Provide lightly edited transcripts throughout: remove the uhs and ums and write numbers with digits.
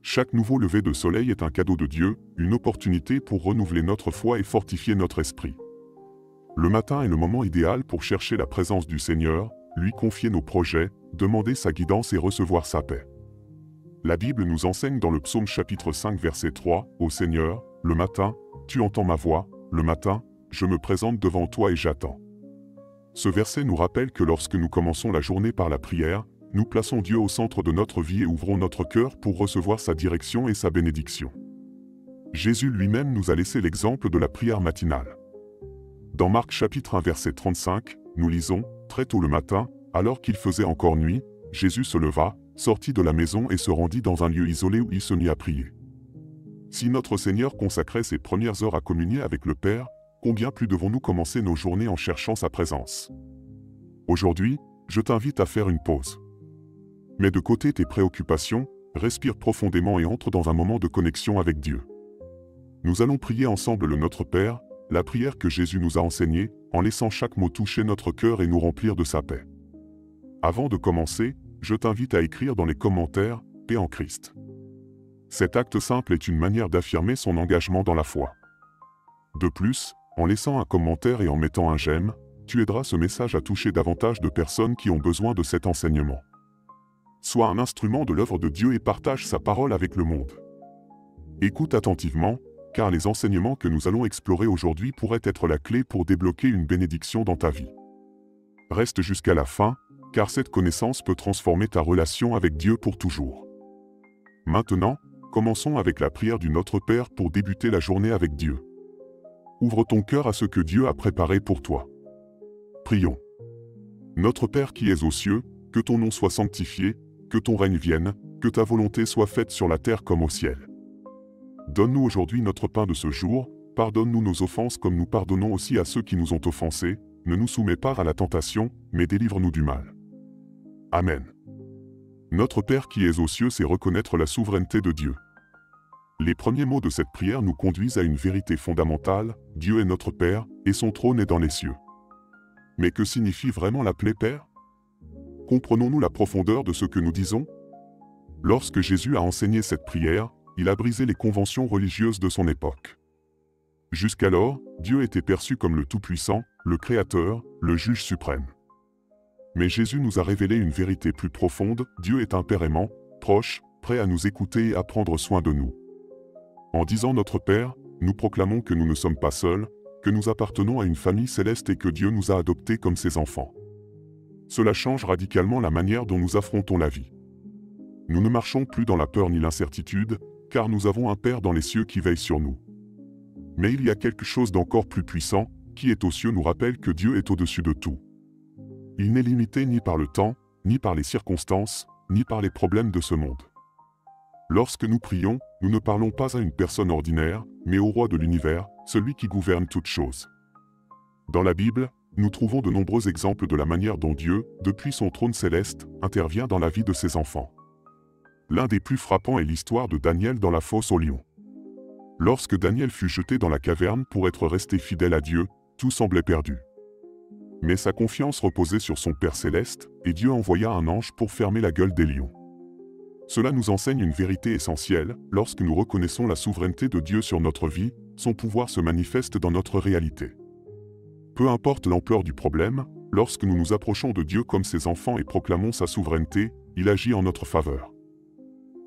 Chaque nouveau lever de soleil est un cadeau de Dieu, une opportunité pour renouveler notre foi et fortifier notre esprit. Le matin est le moment idéal pour chercher la présence du Seigneur, lui confier nos projets, demander sa guidance et recevoir sa paix. La Bible nous enseigne dans le psaume chapitre 5 verset 3, « Ô Seigneur, le matin, tu entends ma voix, le matin, je me présente devant toi et j'attends. » Ce verset nous rappelle que lorsque nous commençons la journée par la prière, nous plaçons Dieu au centre de notre vie et ouvrons notre cœur pour recevoir sa direction et sa bénédiction. Jésus lui-même nous a laissé l'exemple de la prière matinale. Dans Marc chapitre 1 verset 35, nous lisons « Très tôt le matin, alors qu'il faisait encore nuit, Jésus se leva, sortit de la maison et se rendit dans un lieu isolé où il se mit à prier. » Si notre Seigneur consacrait ses premières heures à communier avec le Père, combien plus devons-nous commencer nos journées en cherchant sa présence? Aujourd'hui, je t'invite à faire une pause. Mets de côté tes préoccupations, respire profondément et entre dans un moment de connexion avec Dieu. Nous allons prier ensemble le Notre Père, la prière que Jésus nous a enseignée, en laissant chaque mot toucher notre cœur et nous remplir de sa paix. Avant de commencer, je t'invite à écrire dans les commentaires « Paix en Christ ». Cet acte simple est une manière d'affirmer son engagement dans la foi. De plus, en laissant un commentaire et en mettant un j'aime, tu aideras ce message à toucher davantage de personnes qui ont besoin de cet enseignement. Sois un instrument de l'œuvre de Dieu et partage sa parole avec le monde. Écoute attentivement, car les enseignements que nous allons explorer aujourd'hui pourraient être la clé pour débloquer une bénédiction dans ta vie. Reste jusqu'à la fin, car cette connaissance peut transformer ta relation avec Dieu pour toujours. Maintenant, commençons avec la prière du Notre Père pour débuter la journée avec Dieu. Ouvre ton cœur à ce que Dieu a préparé pour toi. Prions. Notre Père qui es aux cieux, que ton nom soit sanctifié, que ton règne vienne, que ta volonté soit faite sur la terre comme au ciel. Donne-nous aujourd'hui notre pain de ce jour, pardonne-nous nos offenses comme nous pardonnons aussi à ceux qui nous ont offensés, ne nous soumets pas à la tentation, mais délivre-nous du mal. Amen. Notre Père qui es aux cieux, c'est reconnaître la souveraineté de Dieu. Les premiers mots de cette prière nous conduisent à une vérité fondamentale, Dieu est notre Père, et son trône est dans les cieux. Mais que signifie vraiment l'appeler Père? Comprenons-nous la profondeur de ce que nous disons? Lorsque Jésus a enseigné cette prière, il a brisé les conventions religieuses de son époque. Jusqu'alors, Dieu était perçu comme le Tout-Puissant, le Créateur, le Juge suprême. Mais Jésus nous a révélé une vérité plus profonde, Dieu est un Père aimant, proche, prêt à nous écouter et à prendre soin de nous. En disant Notre Père, nous proclamons que nous ne sommes pas seuls, que nous appartenons à une famille céleste et que Dieu nous a adoptés comme ses enfants. Cela change radicalement la manière dont nous affrontons la vie. Nous ne marchons plus dans la peur ni l'incertitude, car nous avons un Père dans les cieux qui veille sur nous. Mais il y a quelque chose d'encore plus puissant, qui est aux cieux nous rappelle que Dieu est au-dessus de tout. Il n'est limité ni par le temps, ni par les circonstances, ni par les problèmes de ce monde. Lorsque nous prions, nous ne parlons pas à une personne ordinaire, mais au roi de l'univers, celui qui gouverne toutes choses. Dans la Bible, nous trouvons de nombreux exemples de la manière dont Dieu, depuis son trône céleste, intervient dans la vie de ses enfants. L'un des plus frappants est l'histoire de Daniel dans la fosse aux lions. Lorsque Daniel fut jeté dans la caverne pour être resté fidèle à Dieu, tout semblait perdu. Mais sa confiance reposait sur son Père céleste, et Dieu envoya un ange pour fermer la gueule des lions. Cela nous enseigne une vérité essentielle, lorsque nous reconnaissons la souveraineté de Dieu sur notre vie, son pouvoir se manifeste dans notre réalité. Peu importe l'ampleur du problème, lorsque nous nous approchons de Dieu comme ses enfants et proclamons sa souveraineté, il agit en notre faveur.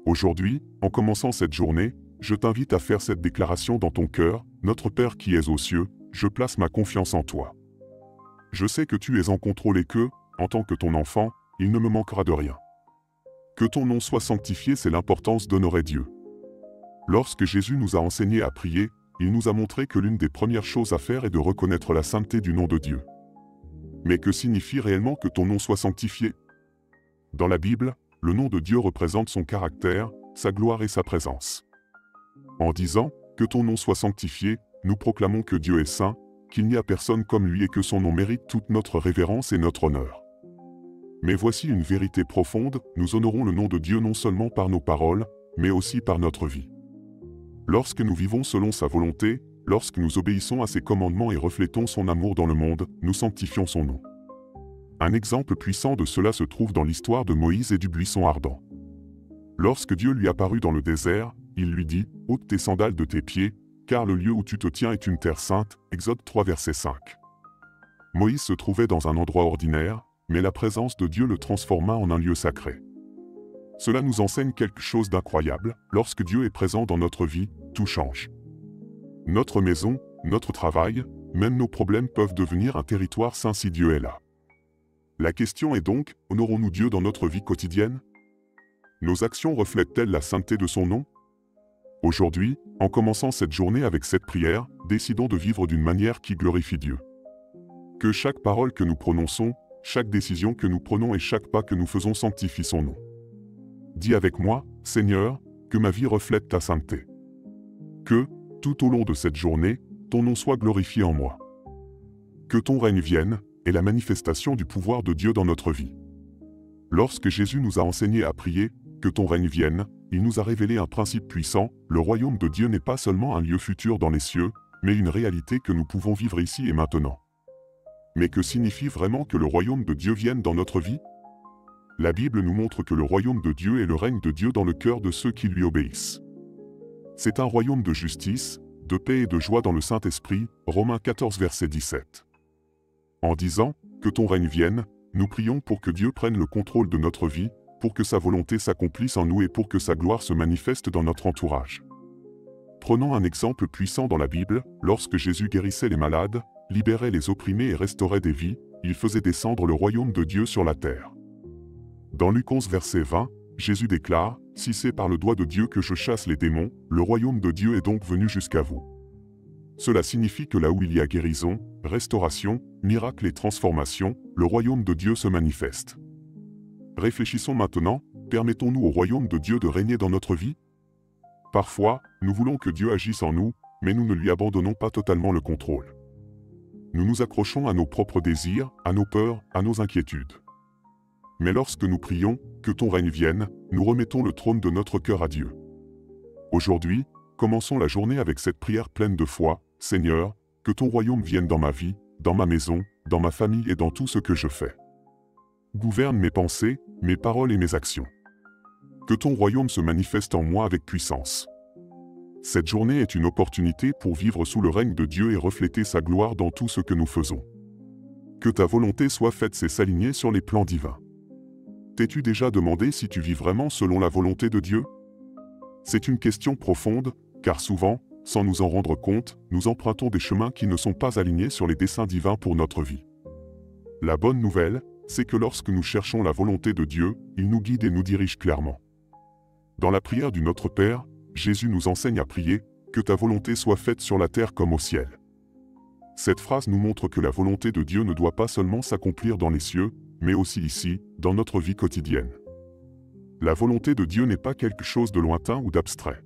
Aujourd'hui, en commençant cette journée, je t'invite à faire cette déclaration dans ton cœur, « Notre Père qui es aux cieux, je place ma confiance en toi. Je sais que tu es en contrôle et que, en tant que ton enfant, il ne me manquera de rien. Que ton nom soit sanctifié, c'est l'importance d'honorer Dieu. » Lorsque Jésus nous a enseigné à prier, il nous a montré que l'une des premières choses à faire est de reconnaître la sainteté du nom de Dieu. Mais que signifie réellement que ton nom soit sanctifié? Dans la Bible, le nom de Dieu représente son caractère, sa gloire et sa présence. En disant « Que ton nom soit sanctifié », nous proclamons que Dieu est saint, qu'il n'y a personne comme lui et que son nom mérite toute notre révérence et notre honneur. Mais voici une vérité profonde, nous honorons le nom de Dieu non seulement par nos paroles, mais aussi par notre vie. Lorsque nous vivons selon sa volonté, lorsque nous obéissons à ses commandements et reflétons son amour dans le monde, nous sanctifions son nom. Un exemple puissant de cela se trouve dans l'histoire de Moïse et du buisson ardent. Lorsque Dieu lui apparut dans le désert, il lui dit « Ôte tes sandales de tes pieds, car le lieu où tu te tiens est une terre sainte » Exode 3 verset 5. Moïse se trouvait dans un endroit ordinaire, mais la présence de Dieu le transforma en un lieu sacré. Cela nous enseigne quelque chose d'incroyable, lorsque Dieu est présent dans notre vie, tout change. Notre maison, notre travail, même nos problèmes peuvent devenir un territoire saint si Dieu est là. La question est donc, honorons-nous Dieu dans notre vie quotidienne? Nos actions reflètent-elles la sainteté de son nom? Aujourd'hui, en commençant cette journée avec cette prière, décidons de vivre d'une manière qui glorifie Dieu. Que chaque parole que nous prononçons, chaque décision que nous prenons et chaque pas que nous faisons sanctifie son nom. Dis avec moi, Seigneur, que ma vie reflète ta sainteté. Que, tout au long de cette journée, ton nom soit glorifié en moi. Que ton règne vienne, et la manifestation du pouvoir de Dieu dans notre vie. Lorsque Jésus nous a enseigné à prier, que ton règne vienne, il nous a révélé un principe puissant, le royaume de Dieu n'est pas seulement un lieu futur dans les cieux, mais une réalité que nous pouvons vivre ici et maintenant. Mais que signifie vraiment que le royaume de Dieu vienne dans notre vie? La Bible nous montre que le royaume de Dieu est le règne de Dieu dans le cœur de ceux qui lui obéissent. C'est un royaume de justice, de paix et de joie dans le Saint-Esprit, Romains 14 verset 17. En disant « Que ton règne vienne », nous prions pour que Dieu prenne le contrôle de notre vie, pour que sa volonté s'accomplisse en nous et pour que sa gloire se manifeste dans notre entourage. Prenons un exemple puissant dans la Bible, lorsque Jésus guérissait les malades, libérait les opprimés et restaurait des vies, il faisait descendre le royaume de Dieu sur la terre. Dans Luc 11 verset 20, Jésus déclare « Si c'est par le doigt de Dieu que je chasse les démons, le royaume de Dieu est donc venu jusqu'à vous. » Cela signifie que là où il y a guérison, restauration, miracle et transformation, le royaume de Dieu se manifeste. Réfléchissons maintenant, permettons-nous au royaume de Dieu de régner dans notre vie? Parfois, nous voulons que Dieu agisse en nous, mais nous ne lui abandonnons pas totalement le contrôle. Nous nous accrochons à nos propres désirs, à nos peurs, à nos inquiétudes. Mais lorsque nous prions « Que ton règne vienne », nous remettons le trône de notre cœur à Dieu. Aujourd'hui, commençons la journée avec cette prière pleine de foi. « Seigneur, que ton royaume vienne dans ma vie, dans ma maison, dans ma famille et dans tout ce que je fais. Gouverne mes pensées, mes paroles et mes actions. Que ton royaume se manifeste en moi avec puissance. » Cette journée est une opportunité pour vivre sous le règne de Dieu et refléter sa gloire dans tout ce que nous faisons. Que ta volonté soit faite et s'aligner sur les plans divins. T'es-tu déjà demandé si tu vis vraiment selon la volonté de Dieu? C'est une question profonde, car souvent, sans nous en rendre compte, nous empruntons des chemins qui ne sont pas alignés sur les desseins divins pour notre vie. La bonne nouvelle, c'est que lorsque nous cherchons la volonté de Dieu, il nous guide et nous dirige clairement. Dans la prière du Notre Père, Jésus nous enseigne à prier « Que ta volonté soit faite sur la terre comme au ciel ». Cette phrase nous montre que la volonté de Dieu ne doit pas seulement s'accomplir dans les cieux, mais aussi ici, dans notre vie quotidienne. La volonté de Dieu n'est pas quelque chose de lointain ou d'abstrait.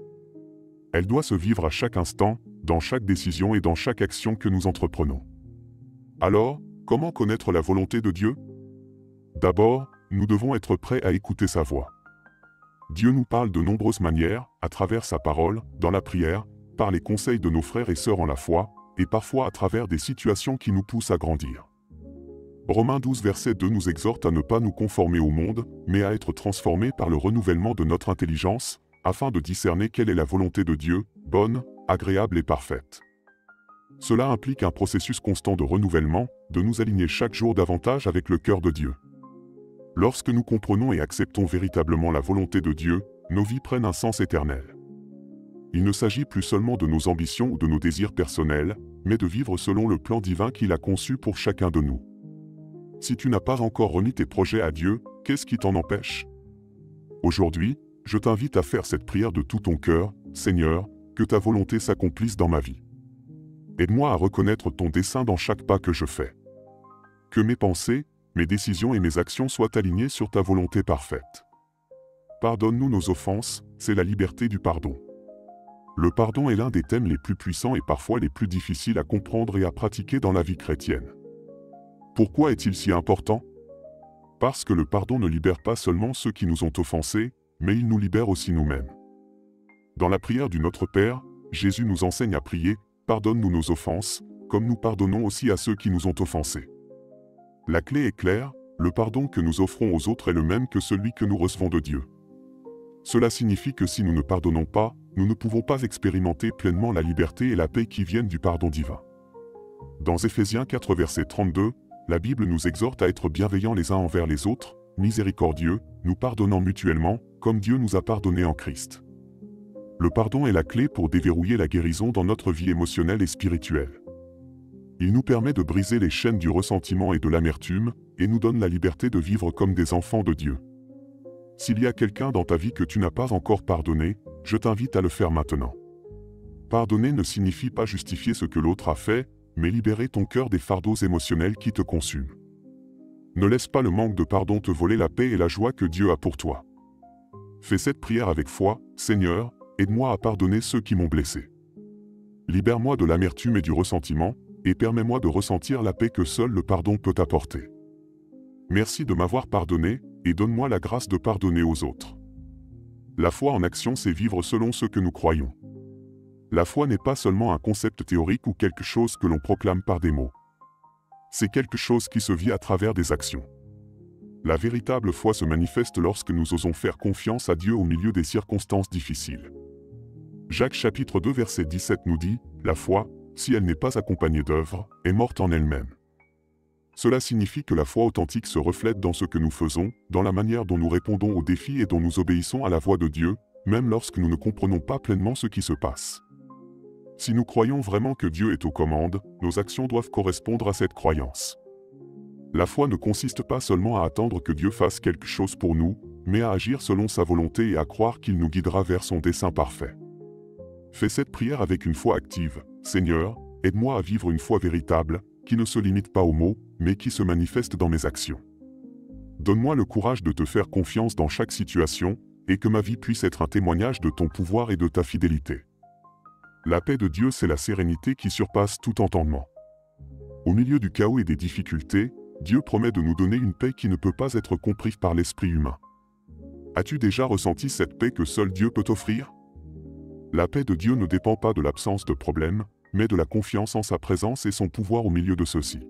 Elle doit se vivre à chaque instant, dans chaque décision et dans chaque action que nous entreprenons. Alors, comment connaître la volonté de Dieu? D'abord, nous devons être prêts à écouter sa voix. Dieu nous parle de nombreuses manières, à travers sa parole, dans la prière, par les conseils de nos frères et sœurs en la foi, et parfois à travers des situations qui nous poussent à grandir. Romains 12 verset 2 nous exhorte à ne pas nous conformer au monde, mais à être transformés par le renouvellement de notre intelligence, afin de discerner quelle est la volonté de Dieu, bonne, agréable et parfaite. Cela implique un processus constant de renouvellement, de nous aligner chaque jour davantage avec le cœur de Dieu. Lorsque nous comprenons et acceptons véritablement la volonté de Dieu, nos vies prennent un sens éternel. Il ne s'agit plus seulement de nos ambitions ou de nos désirs personnels, mais de vivre selon le plan divin qu'il a conçu pour chacun de nous. Si tu n'as pas encore remis tes projets à Dieu, qu'est-ce qui t'en empêche? Aujourd'hui, je t'invite à faire cette prière de tout ton cœur. « Seigneur, que ta volonté s'accomplisse dans ma vie. Aide-moi à reconnaître ton dessein dans chaque pas que je fais. Que mes pensées, mes décisions et mes actions soient alignées sur ta volonté parfaite. Pardonne-nous nos offenses, c'est la liberté du pardon. » Le pardon est l'un des thèmes les plus puissants et parfois les plus difficiles à comprendre et à pratiquer dans la vie chrétienne. Pourquoi est-il si important? Parce que le pardon ne libère pas seulement ceux qui nous ont offensés, mais il nous libère aussi nous-mêmes. Dans la prière du Notre Père, Jésus nous enseigne à prier « Pardonne-nous nos offenses, comme nous pardonnons aussi à ceux qui nous ont offensés. » La clé est claire, le pardon que nous offrons aux autres est le même que celui que nous recevons de Dieu. Cela signifie que si nous ne pardonnons pas, nous ne pouvons pas expérimenter pleinement la liberté et la paix qui viennent du pardon divin. Dans Éphésiens 4 verset 32, la Bible nous exhorte à être bienveillants les uns envers les autres, miséricordieux, nous pardonnant mutuellement, comme Dieu nous a pardonné en Christ. Le pardon est la clé pour déverrouiller la guérison dans notre vie émotionnelle et spirituelle. Il nous permet de briser les chaînes du ressentiment et de l'amertume, et nous donne la liberté de vivre comme des enfants de Dieu. S'il y a quelqu'un dans ta vie que tu n'as pas encore pardonné, je t'invite à le faire maintenant. Pardonner ne signifie pas justifier ce que l'autre a fait, mais libérer ton cœur des fardeaux émotionnels qui te consument. Ne laisse pas le manque de pardon te voler la paix et la joie que Dieu a pour toi. Fais cette prière avec foi, Seigneur, aide-moi à pardonner ceux qui m'ont blessé. Libère-moi de l'amertume et du ressentiment, et permets-moi de ressentir la paix que seul le pardon peut apporter. Merci de m'avoir pardonné, et donne-moi la grâce de pardonner aux autres. La foi en action, c'est vivre selon ce que nous croyons. La foi n'est pas seulement un concept théorique ou quelque chose que l'on proclame par des mots. C'est quelque chose qui se vit à travers des actions. La véritable foi se manifeste lorsque nous osons faire confiance à Dieu au milieu des circonstances difficiles. Jacques chapitre 2 verset 17 nous dit « La foi, si elle n'est pas accompagnée d'œuvres, est morte en elle-même ». Cela signifie que la foi authentique se reflète dans ce que nous faisons, dans la manière dont nous répondons aux défis et dont nous obéissons à la voix de Dieu, même lorsque nous ne comprenons pas pleinement ce qui se passe. Si nous croyons vraiment que Dieu est aux commandes, nos actions doivent correspondre à cette croyance. La foi ne consiste pas seulement à attendre que Dieu fasse quelque chose pour nous, mais à agir selon sa volonté et à croire qu'il nous guidera vers son dessein parfait. Fais cette prière avec une foi active. Seigneur, aide-moi à vivre une foi véritable, qui ne se limite pas aux mots, mais qui se manifeste dans mes actions. Donne-moi le courage de te faire confiance dans chaque situation, et que ma vie puisse être un témoignage de ton pouvoir et de ta fidélité. La paix de Dieu, c'est la sérénité qui surpasse tout entendement. Au milieu du chaos et des difficultés, Dieu promet de nous donner une paix qui ne peut pas être comprise par l'esprit humain. As-tu déjà ressenti cette paix que seul Dieu peut offrir? La paix de Dieu ne dépend pas de l'absence de problèmes, mais de la confiance en sa présence et son pouvoir au milieu de ceux-ci.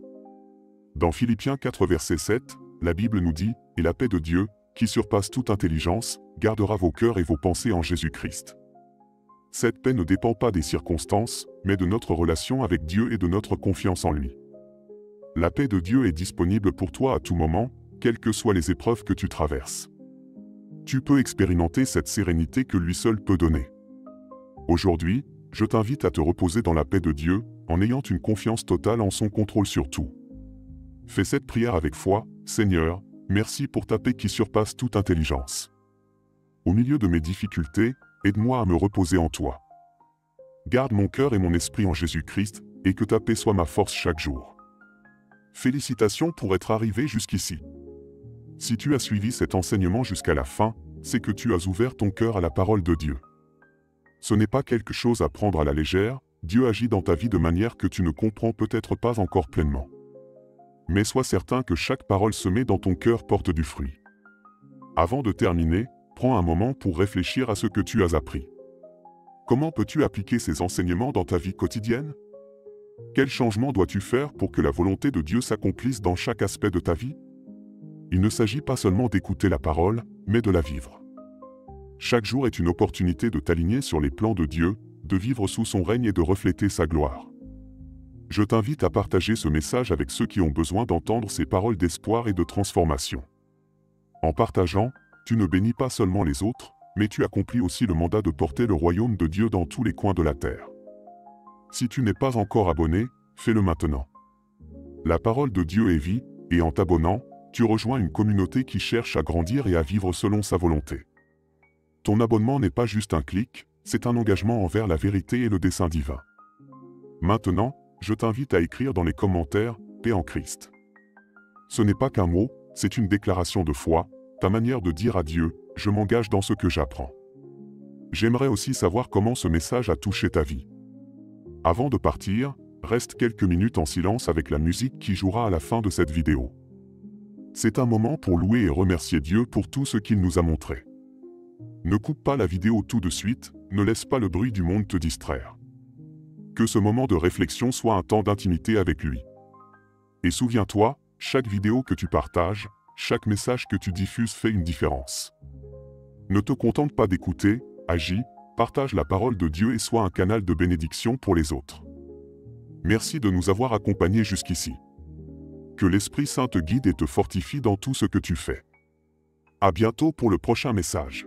Dans Philippiens 4 verset 7, la Bible nous dit « Et la paix de Dieu, qui surpasse toute intelligence, gardera vos cœurs et vos pensées en Jésus-Christ. » Cette paix ne dépend pas des circonstances, mais de notre relation avec Dieu et de notre confiance en lui. La paix de Dieu est disponible pour toi à tout moment, quelles que soient les épreuves que tu traverses. Tu peux expérimenter cette sérénité que lui seul peut donner. Aujourd'hui, je t'invite à te reposer dans la paix de Dieu, en ayant une confiance totale en son contrôle sur tout. Fais cette prière avec foi, Seigneur, merci pour ta paix qui surpasse toute intelligence. Au milieu de mes difficultés, aide-moi à me reposer en toi. Garde mon cœur et mon esprit en Jésus-Christ, et que ta paix soit ma force chaque jour. Félicitations pour être arrivé jusqu'ici. Si tu as suivi cet enseignement jusqu'à la fin, c'est que tu as ouvert ton cœur à la parole de Dieu. Ce n'est pas quelque chose à prendre à la légère, Dieu agit dans ta vie de manière que tu ne comprends peut-être pas encore pleinement. Mais sois certain que chaque parole semée dans ton cœur porte du fruit. Avant de terminer, prends un moment pour réfléchir à ce que tu as appris. Comment peux-tu appliquer ces enseignements dans ta vie quotidienne? Quel changement dois-tu faire pour que la volonté de Dieu s'accomplisse dans chaque aspect de ta vie? Il ne s'agit pas seulement d'écouter la parole, mais de la vivre. Chaque jour est une opportunité de t'aligner sur les plans de Dieu, de vivre sous son règne et de refléter sa gloire. Je t'invite à partager ce message avec ceux qui ont besoin d'entendre ces paroles d'espoir et de transformation. En partageant, tu ne bénis pas seulement les autres, mais tu accomplis aussi le mandat de porter le royaume de Dieu dans tous les coins de la terre. Si tu n'es pas encore abonné, fais-le maintenant. La parole de Dieu est vie, et en t'abonnant, tu rejoins une communauté qui cherche à grandir et à vivre selon sa volonté. Ton abonnement n'est pas juste un clic, c'est un engagement envers la vérité et le dessein divin. Maintenant, je t'invite à écrire dans les commentaires « Paix en Christ ». Ce n'est pas qu'un mot, c'est une déclaration de foi, ta manière de dire à Dieu « Je m'engage dans ce que j'apprends ». J'aimerais aussi savoir comment ce message a touché ta vie. Avant de partir, reste quelques minutes en silence avec la musique qui jouera à la fin de cette vidéo. C'est un moment pour louer et remercier Dieu pour tout ce qu'il nous a montré. Ne coupe pas la vidéo tout de suite, ne laisse pas le bruit du monde te distraire. Que ce moment de réflexion soit un temps d'intimité avec lui. Et souviens-toi, chaque vidéo que tu partages, chaque message que tu diffuses fait une différence. Ne te contente pas d'écouter, agis, partage la parole de Dieu et sois un canal de bénédiction pour les autres. Merci de nous avoir accompagnés jusqu'ici. Que l'Esprit Saint te guide et te fortifie dans tout ce que tu fais. À bientôt pour le prochain message.